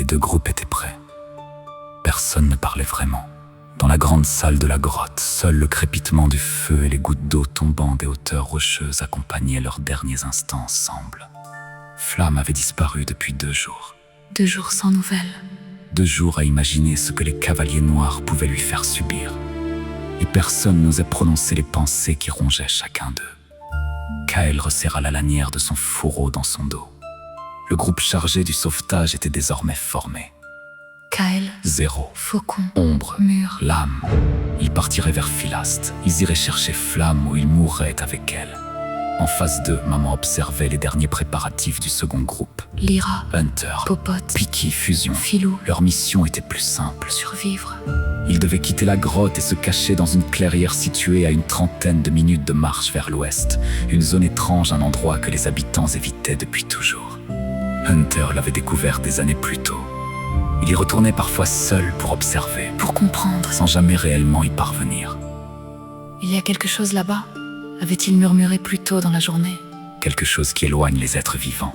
Les deux groupes étaient prêts. Personne ne parlait vraiment. Dans la grande salle de la grotte, seul le crépitement du feu et les gouttes d'eau tombant des hauteurs rocheuses accompagnaient leurs derniers instants ensemble. Flamme avait disparu depuis 2 jours. 2 jours sans nouvelles. 2 jours à imaginer ce que les cavaliers noirs pouvaient lui faire subir. Et personne n'osait prononcer les pensées qui rongeaient chacun d'eux. Kael resserra la lanière de son fourreau dans son dos. Le groupe chargé du sauvetage était désormais formé. Kael, Zéro, Faucon, Ombre, Mur. Lame. Ils partiraient vers Philaste. Ils iraient chercher Flamme où ils mourraient avec elle. En face d'eux, Maman observait les derniers préparatifs du second groupe. Lyra, Hunter, Popote, Piki, Fusion. Filou. Leur mission était plus simple. Survivre. Ils devaient quitter la grotte et se cacher dans une clairière située à une 30aine de minutes de marche vers l'ouest. Une zone étrange, un endroit que les habitants évitaient depuis toujours. Hunter l'avait découvert des années plus tôt. Il y retournait parfois seul pour observer, Pour comprendre. sans jamais réellement y parvenir. Il y a quelque chose là-bas, avait-il murmuré plus tôt dans la journée. Quelque chose qui éloigne les êtres vivants.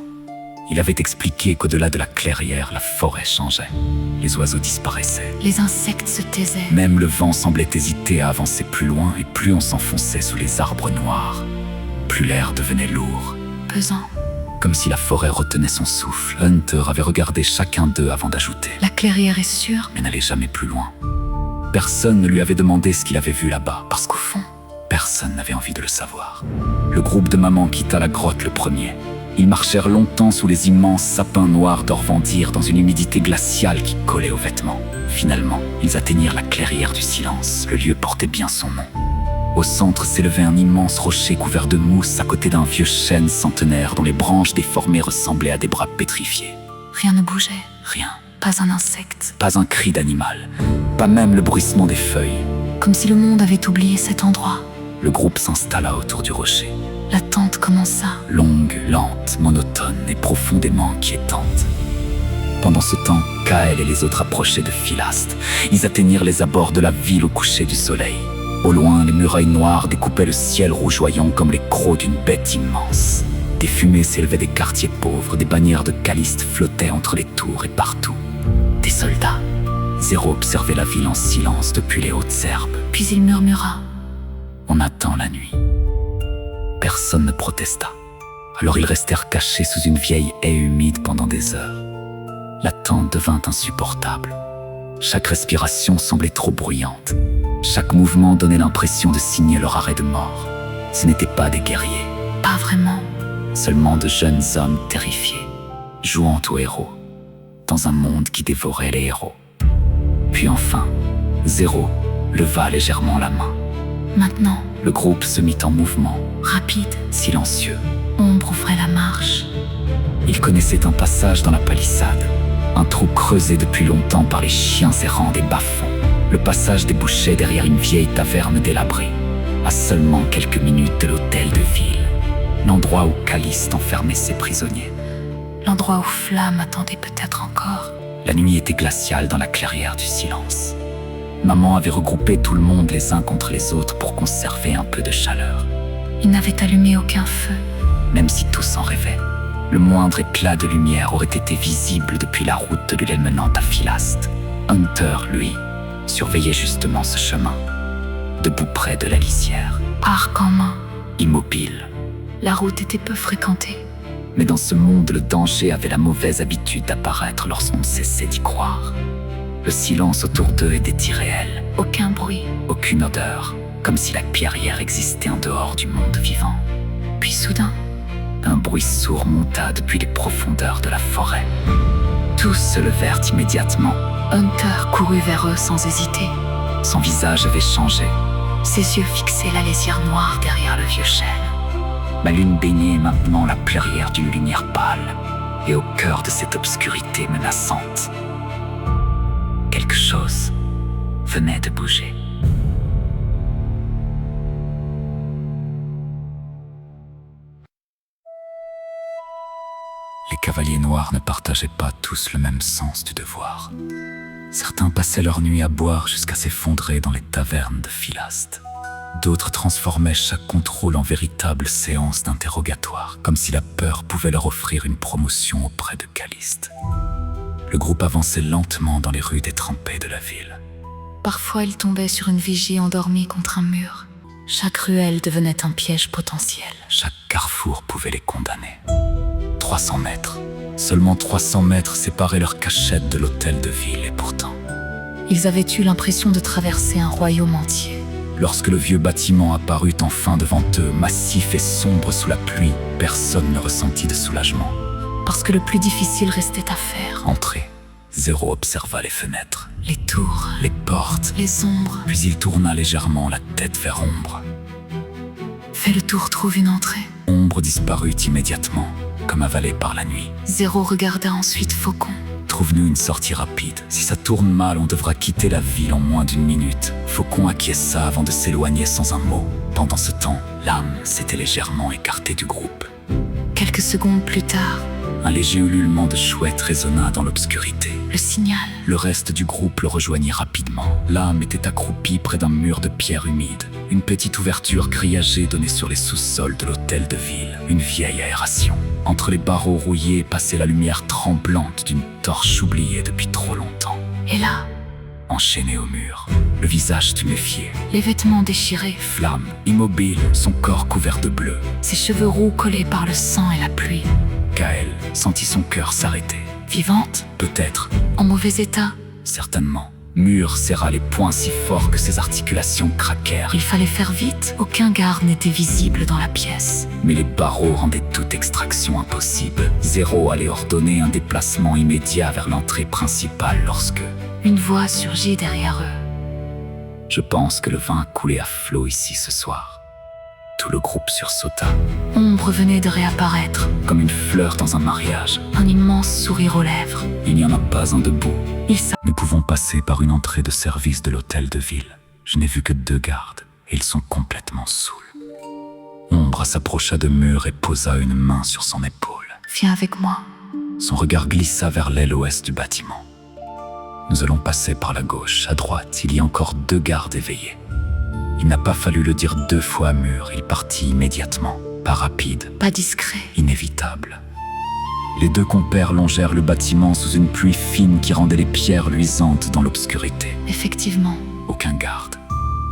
Il avait expliqué qu'au-delà de la clairière, la forêt changeait. Les oiseaux disparaissaient. Les insectes se taisaient. Même le vent semblait hésiter à avancer plus loin, et plus on s'enfonçait sous les arbres noirs, plus l'air devenait lourd. Pesant. Comme si la forêt retenait son souffle. Hunter avait regardé chacun d'eux avant d'ajouter, La clairière est sûre, mais n'allait jamais plus loin. Personne ne lui avait demandé ce qu'il avait vu là-bas, parce qu'au fond, personne n'avait envie de le savoir. Le groupe de Maman quitta la grotte le premier. Ils marchèrent longtemps sous les immenses sapins noirs d'Orvandir dans une humidité glaciale qui collait aux vêtements. Finalement, ils atteignirent la clairière du silence. Le lieu portait bien son nom. Au centre s'élevait un immense rocher couvert de mousse à côté d'un vieux chêne centenaire dont les branches déformées ressemblaient à des bras pétrifiés. rien ne bougeait. Rien, Pas un insecte. pas un cri d'animal, pas même le bruissement des feuilles. Comme si le monde avait oublié cet endroit. Le groupe s'installa autour du rocher. L'attente commença. Longue, lente, monotone et profondément inquiétante. Pendant ce temps, Kael et les autres approchaient de Philaste. Ils atteignirent les abords de la ville au coucher du soleil. Au loin, les murailles noires découpaient le ciel rougeoyant comme les crocs d'une bête immense. Des fumées s'élevaient des quartiers pauvres, des bannières de Caliste flottaient entre les tours et partout. Des soldats. Zéro observait la ville en silence depuis les hautes herbes. Puis il murmura. On attend la nuit. Personne ne protesta. Alors ils restèrent cachés sous une vieille haie humide pendant des heures. L'attente devint insupportable. Chaque respiration semblait trop bruyante. Chaque mouvement donnait l'impression de signer leur arrêt de mort. Ce n'étaient pas des guerriers, Pas vraiment. seulement de jeunes hommes terrifiés, jouant aux héros, dans un monde qui dévorait les héros. Puis enfin, Zéro leva légèrement la main. Maintenant, Le groupe se mit en mouvement, rapide, silencieux. Ombre ouvrait la marche. Il connaissait un passage dans la palissade, un trou creusé depuis longtemps par les chiens errants des bas-fonds. Le passage débouchait derrière une vieille taverne délabrée, à seulement quelques minutes de l'hôtel de ville, l'endroit où Caliste enfermait ses prisonniers. L'endroit où Flamme attendait peut-être encore. La nuit était glaciale dans la clairière du silence. Maman avait regroupé tout le monde les uns contre les autres pour conserver un peu de chaleur. Il n'avait allumé aucun feu. Même si tous en rêvaient, le moindre éclat de lumière aurait été visible depuis la route de l'île menant à Philaste. Hunter, lui, surveillait justement ce chemin, debout près de la lisière, Arc en main. immobile. La route était peu fréquentée. Mais dans ce monde, le danger avait la mauvaise habitude d'apparaître lorsqu'on cessait d'y croire. Le silence autour d'eux était irréel, Aucun bruit. aucune odeur, comme si la pierrière existait en dehors du monde vivant. Puis soudain, Un bruit sourd monta depuis les profondeurs de la forêt. Tous se levèrent immédiatement. Hunter courut vers eux sans hésiter. Son visage avait changé. Ses yeux fixaient la lisière noire derrière le vieux chêne. Ma lune baignait maintenant la clairière d'une lumière pâle, et au cœur de cette obscurité menaçante, quelque chose venait de bouger. Les cavaliers noirs ne partageaient pas tous le même sens du devoir. Certains passaient leur nuit à boire jusqu'à s'effondrer dans les tavernes de Philaste. D'autres transformaient chaque contrôle en véritable séance d'interrogatoire, comme si la peur pouvait leur offrir une promotion auprès de Caliste. Le groupe avançait lentement dans les rues détrempées de la ville. Parfois, ils tombaient sur une vigie endormie contre un mur. Chaque ruelle devenait un piège potentiel. Chaque carrefour pouvait les condamner. 300 mètres. Seulement 300 mètres séparaient leur cachette de l'hôtel de ville et pourtant... Ils avaient eu l'impression de traverser un royaume entier. Lorsque le vieux bâtiment apparut enfin devant eux, massif et sombre sous la pluie, personne ne ressentit de soulagement. Parce que le plus difficile restait à faire. Entré, Zéro observa les fenêtres, Les tours, les portes, les ombres. puis il tourna légèrement la tête vers Ombre. Fais le tour, trouve une entrée. Ombre disparut immédiatement, comme avalée par la nuit. Zéro regarda ensuite Faucon. Trouve-nous une sortie rapide. Si ça tourne mal, on devra quitter la ville en moins d'1 minute. Faucon acquiesça avant de s'éloigner sans un mot. Pendant ce temps, l'âme s'était légèrement écartée du groupe. Quelques secondes plus tard, Un léger ululement de chouette résonna dans l'obscurité. le signal. Le reste du groupe le rejoignit rapidement. L'âme était accroupie près d'un mur de pierre humide. Une petite ouverture grillagée donnait sur les sous-sols de l'hôtel de ville. Une vieille aération. Entre les barreaux rouillés passait la lumière tremblante d'une torche oubliée depuis trop longtemps. Et là, Enchaîné au mur, le visage tuméfié, les vêtements déchirés, flamme, immobile, son corps couvert de bleu. ses cheveux roux collés par le sang et la pluie. Kael sentit son cœur s'arrêter. Vivante, Peut-être, en mauvais état, certainement. Mur serra les poings si fort que ses articulations craquèrent. il fallait faire vite. Aucun garde n'était visible dans la pièce. Mais les barreaux rendaient toute extraction impossible. Zéro allait ordonner un déplacement immédiat vers l'entrée principale lorsque... Une voix surgit derrière eux. Je pense que le vin a coulé à flot ici ce soir. Tout le groupe sursauta, Ombre venait de réapparaître, comme une fleur dans un mariage. un immense sourire aux lèvres. Il n'y en a pas un debout. Il Nous pouvons passer par une entrée de service de l'hôtel de ville. Je n'ai vu que 2 gardes, et ils sont complètement saouls. Ombre s'approcha de Mur et posa une main sur son épaule. Viens avec moi. Son regard glissa vers l'aile ouest du bâtiment. Nous allons passer par la gauche. À droite, il y a encore 2 gardes éveillés. Il n'a pas fallu le dire 2 fois à Mur, il partit immédiatement. Pas rapide, Pas discret. inévitable. Les 2 compères longèrent le bâtiment sous une pluie fine qui rendait les pierres luisantes dans l'obscurité. Effectivement, Aucun garde.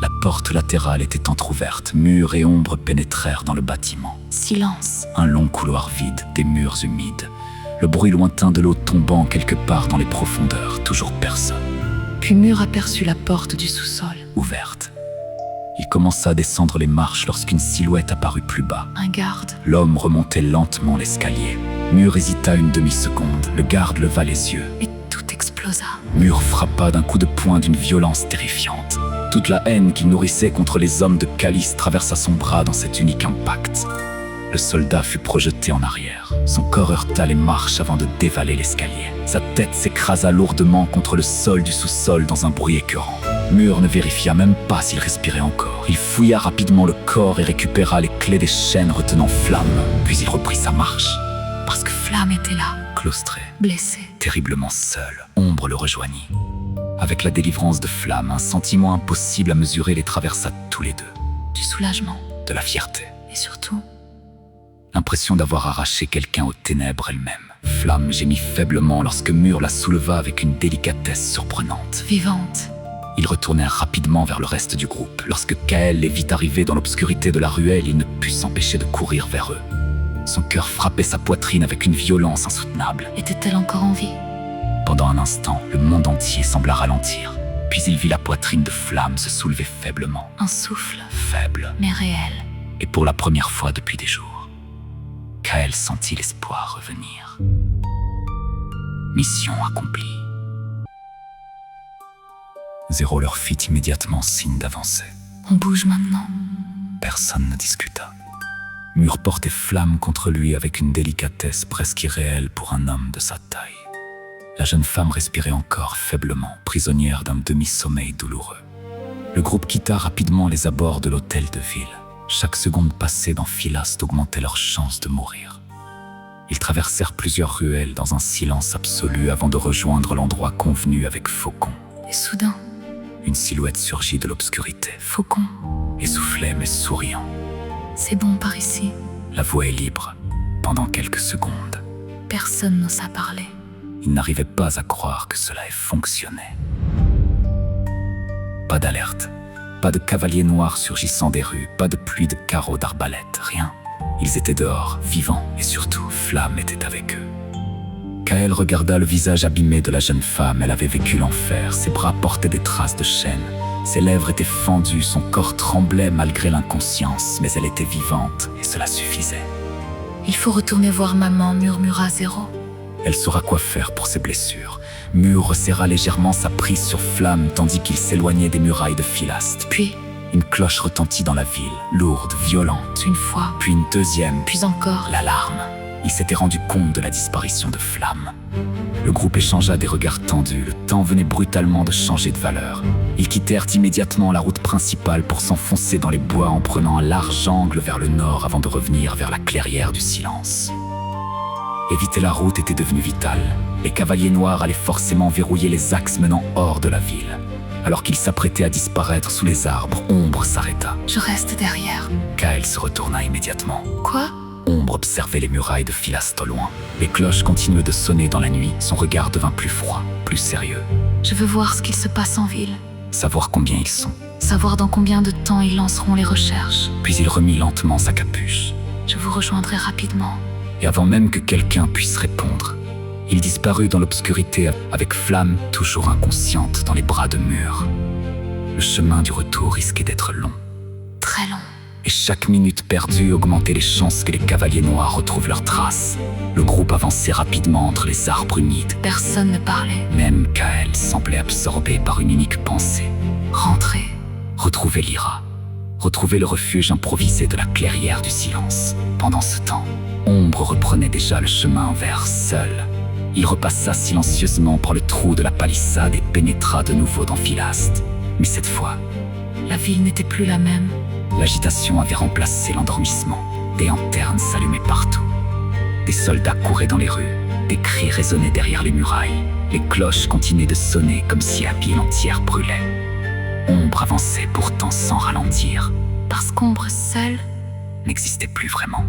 La porte latérale était entr'ouverte. Mur et Ombre pénétrèrent dans le bâtiment. silence. Un long couloir vide, des murs humides. Le bruit lointain de l'eau tombant quelque part dans les profondeurs. Toujours personne. Puis Mur aperçut la porte du sous-sol. Ouverte. Il commença à descendre les marches lorsqu'une silhouette apparut plus bas. Un garde. L'homme remontait lentement l'escalier. Mur hésita une demi-seconde. Le garde leva les yeux. Et tout explosa. Mur frappa d'un coup de poing d'une violence terrifiante. Toute la haine qu'il nourrissait contre les hommes de Calice traversa son bras dans cet unique impact. Le soldat fut projeté en arrière. Son corps heurta les marches avant de dévaler l'escalier. Sa tête s'écrasa lourdement contre le sol du sous-sol dans un bruit écœurant. Mur ne vérifia même pas s'il respirait encore. Il fouilla rapidement le corps et récupéra les clés des chaînes retenant Flamme. Puis il reprit sa marche. Parce que Flamme était là, Claustré, blessé. terriblement seul, Ombre le rejoignit. Avec la délivrance de Flamme, un sentiment impossible à mesurer les traversa tous les 2. Du soulagement. De la fierté. Et surtout, L'impression d'avoir arraché quelqu'un aux ténèbres elles-mêmes. Flamme gémit faiblement lorsque Mur la souleva avec une délicatesse surprenante. vivante. Ils retournèrent rapidement vers le reste du groupe. Lorsque Kael les vit arriver dans l'obscurité de la ruelle, il ne put s'empêcher de courir vers eux. Son cœur frappait sa poitrine avec une violence insoutenable. Était-elle encore en vie? Pendant un instant, le monde entier sembla ralentir. Puis il vit la poitrine de Flamme se soulever faiblement. Un souffle, Faible. mais réel. Et pour la première fois depuis des jours, Kael sentit l'espoir revenir. Mission accomplie. Zéro leur fit immédiatement signe d'avancer. On bouge maintenant. Personne ne discuta. Mur portait Flamme contre lui avec une délicatesse presque irréelle pour un homme de sa taille. La jeune femme respirait encore faiblement, prisonnière d'un demi-sommeil douloureux. Le groupe quitta rapidement les abords de l'hôtel de ville. Chaque seconde passée dans Philaste augmentait leurs chances de mourir. Ils traversèrent plusieurs ruelles dans un silence absolu avant de rejoindre l'endroit convenu avec Faucon. Et soudain, Une silhouette surgit de l'obscurité, Faucon. essoufflé mais souriant. C'est bon par ici. La voix est libre. Pendant quelques secondes, Personne n'osa parler. Il n'arrivait pas à croire que cela ait fonctionné. Pas d'alerte, pas de cavaliers noirs surgissant des rues, pas de pluie de carreaux d'arbalète, rien. Ils étaient dehors, vivants, et surtout, Flamme était avec eux. Kael regarda le visage abîmé de la jeune femme. Elle avait vécu l'enfer, ses bras portaient des traces de chaînes. Ses lèvres étaient fendues, son corps tremblait malgré l'inconscience, mais elle était vivante, et cela suffisait. « Il faut retourner voir maman », murmura Zéro. Elle saura quoi faire pour ses blessures. Mur resserra légèrement sa prise sur Flamme tandis qu'il s'éloignait des murailles de Philaste. Puis, une cloche retentit dans la ville, lourde, violente. une fois, Puis une deuxième, puis encore. l'alarme. Il s'était rendu compte de la disparition de Flamme. Le groupe échangea des regards tendus. Le temps venait brutalement de changer de valeur. Ils quittèrent immédiatement la route principale pour s'enfoncer dans les bois en prenant un large angle vers le nord avant de revenir vers la clairière du silence. Éviter la route était devenu vital. Les cavaliers noirs allaient forcément verrouiller les axes menant hors de la ville. Alors qu'ils s'apprêtaient à disparaître sous les arbres, Ombre s'arrêta. Je reste derrière. Kael se retourna immédiatement. Quoi? Ombre observait les murailles de Philaste au loin. Les cloches continuaient de sonner dans la nuit. Son regard devint plus froid, plus sérieux. Je veux voir ce qu'il se passe en ville. Savoir combien ils sont. Savoir dans combien de temps ils lanceront les recherches. Puis il remit lentement sa capuche. Je vous rejoindrai rapidement. Et avant même que quelqu'un puisse répondre, il disparut dans l'obscurité avec Flamme toujours inconsciente dans les bras de Mur. Le chemin du retour risquait d'être long. Très long. Et chaque minute perdue augmentait les chances que les cavaliers noirs retrouvent leurs traces. Le groupe avançait rapidement entre les arbres humides. Personne ne parlait. Même Kael semblait absorbé par une unique pensée. Rentrer. Retrouver Lyra. Retrouver le refuge improvisé de la clairière du silence. Pendant ce temps, Ombre reprenait déjà le chemin vers seul. Il repassa silencieusement par le trou de la palissade et pénétra de nouveau dans Philaste. Mais cette fois, La ville n'était plus la même. l'agitation avait remplacé l'endormissement. Des lanternes s'allumaient partout. Des soldats couraient dans les rues. Des cris résonnaient derrière les murailles. Les cloches continuaient de sonner comme si la ville entière brûlait. Ombre avançait pourtant sans ralentir. Parce qu'Ombre seule, N'existait plus vraiment.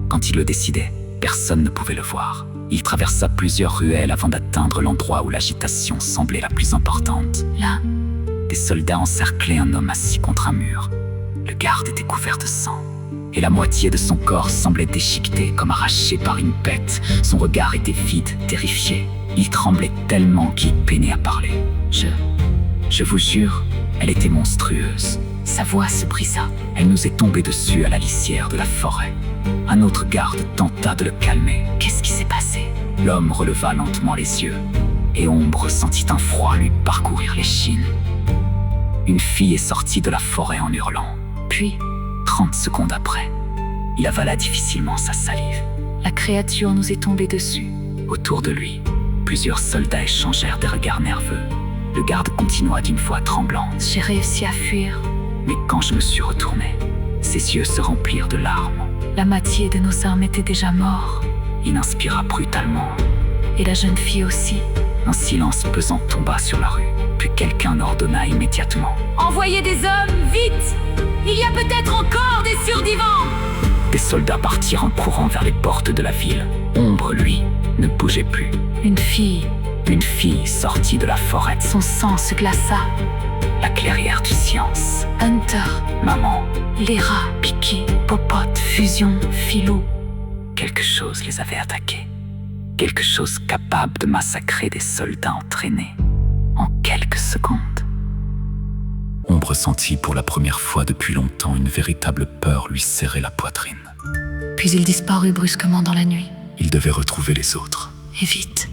Quand il le décidait, personne ne pouvait le voir. Il traversa plusieurs ruelles avant d'atteindre l'endroit où l'agitation semblait la plus importante. là, Des soldats encerclaient un homme assis contre un mur. Le garde était couvert de sang, et la moitié de son corps semblait déchiquetée comme arrachée par une bête. Son regard était vide, terrifié. Il tremblait tellement qu'il peinait à parler. Je vous jure, elle était monstrueuse. sa voix se brisa. Elle nous est tombée dessus à la lisière de la forêt. Un autre garde tenta de le calmer. Qu'est-ce qui s'est passé? L'homme releva lentement les yeux, et Ombre sentit un froid lui parcourir l'échine. Une fille est sortie de la forêt en hurlant. Puis, 30 secondes après, il avala difficilement sa salive. la créature nous est tombée dessus. Autour de lui, plusieurs soldats échangèrent des regards nerveux. Le garde continua d'une voix tremblante. J'ai réussi à fuir. Mais quand je me suis retourné, ses yeux se remplirent de larmes. La moitié de nos armes étaient déjà morts. Il inspira brutalement. Et la jeune fille aussi. Un silence pesant tomba sur la rue. Puis quelqu'un ordonna immédiatement. Envoyez des hommes, vite! Il y a peut-être encore des survivants! Des soldats partirent en courant vers les portes de la ville. Ombre, lui, ne bougeait plus. Une fille. Une fille sortit de la forêt. Son sang se glaça. La clairière du silence. Hunter, Maman, Lyra, Piki, Popote, Fusion, Filou. quelque chose les avait attaqués. Quelque chose capable de massacrer des soldats entraînés. En quelques secondes. Ombre sentit pour la première fois depuis longtemps une véritable peur lui serrer la poitrine. Puis il disparut brusquement dans la nuit. Il devait retrouver les autres. Et vite.